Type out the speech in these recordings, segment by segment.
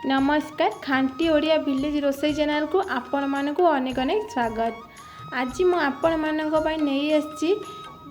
नमस्कार खांटी Odia village रोसई channel को आपण मानक अनेक अनेक स्वागत। आज मु आपण मानक पई नहीं आछि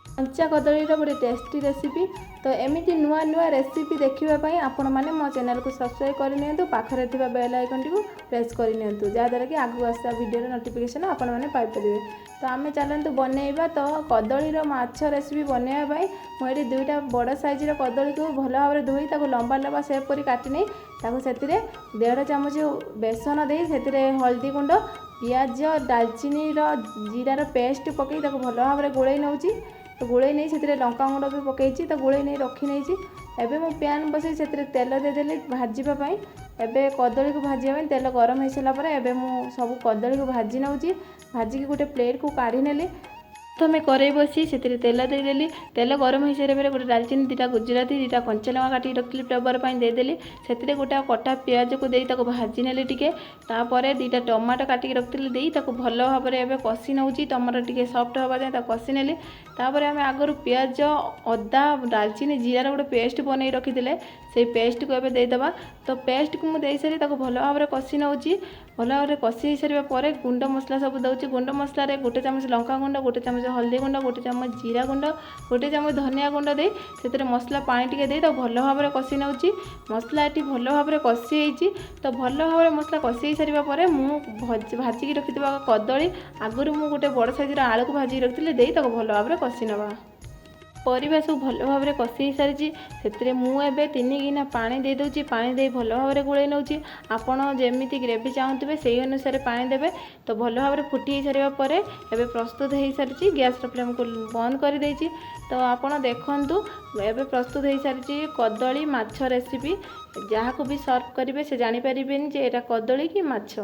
कंचा कदली गोटे टेस्टी रेसिपी। तो एमती नुआ नुआ रेसिपी देखापी आपण मैंने मो चैनल को सब्सक्राइब करनी पाखरे थी बेल आइकन टी प्रेस करनी जहाँद्वारा कि आगू आसा वीडियो नोटिफिकेशन आपण मैंने पाइपर। तो आम चलतु बनइबा। तो कदली माछ रेसिपी बनवाई मुझे दुईटा बड़ साइजर कदली को भल भाव धोई लंबा लंबा सेप कर काटी नहीं से 1.5 चामच बेसन दे से हल्दी गुंड पियाज डालचीनी जीरार पेस्ट पकई भल भाव गोल नौची। तो गोल नहीं से लंका गुंड भी पकई तो गोल नहीं रखी नहीं। एवं मु पैन बसई से तेल देदेली भाजवाई। एवं कदली को भाजवा तेल गरम हो सारापर एवं मु सब कदली को भाजी नौची। भाजिकी गोटे प्लेट को काढ़ी नेली। तो मैं कड़े बसी से तेल देदेली। तेल गरम हो सारे गोटे डालचीनी 2टा गुजराती 2टा कंचा लंका काटी रखी फ्लेवर देदेली। से गोटे कटा पियाज को दे भाजी नेली टिके। तापर 2टा टमाटो काटिक रखी दे भल भाव में कषि नौची। टमाटो टिके सफ्ट हवा जाए कषि नेली। तापर आम आगर पियाज अदा डालचीनी जीरार गोटे पेस्ट बनई रखी से पेस्ट को एबे देदेबा। तो पेस्ट को मुझे सारी भल भाव में कषि नौची। भल भाव में कषि सारे गुंड मसला सब दूसरी। गुंड मसलार 1 चामच लंका गुंड 1 चामच हल्दी गुंड 1 चामच जीरा गुंड 1 चामच धनिया गुंड दे से मसला पानी टिके दे भल भाव में कषि नौची। मसला ये भल भाव में कषि होती। तो भल भाव में मसला कषि सारापर मुझे भाजिकी रखि कदली आगुरी मुझे गोटे बड़ साइजर आलू को भाजिकी रखी दे भल भाव में कषि नवा। परिबा सब भल भाव में कषि सारी से मुझे 3 गिना पानी दे दूची। पानी दे भल भाव में गोल नौची। आपड़ जमी ग्रेवी चाहूबे से अनुसार पानी देवे। तो भल भाव में फुटी सारापर एवं प्रस्तुत हो सारी गैस फ्लेम को बंद कर देछि। तो आपड़ देखु एवं प्रस्तुत हो सारी कदली माछ रेसिपी। जहाँ को भी सर्व करेंगे से जानीपर जे एटा कदली कि माछ।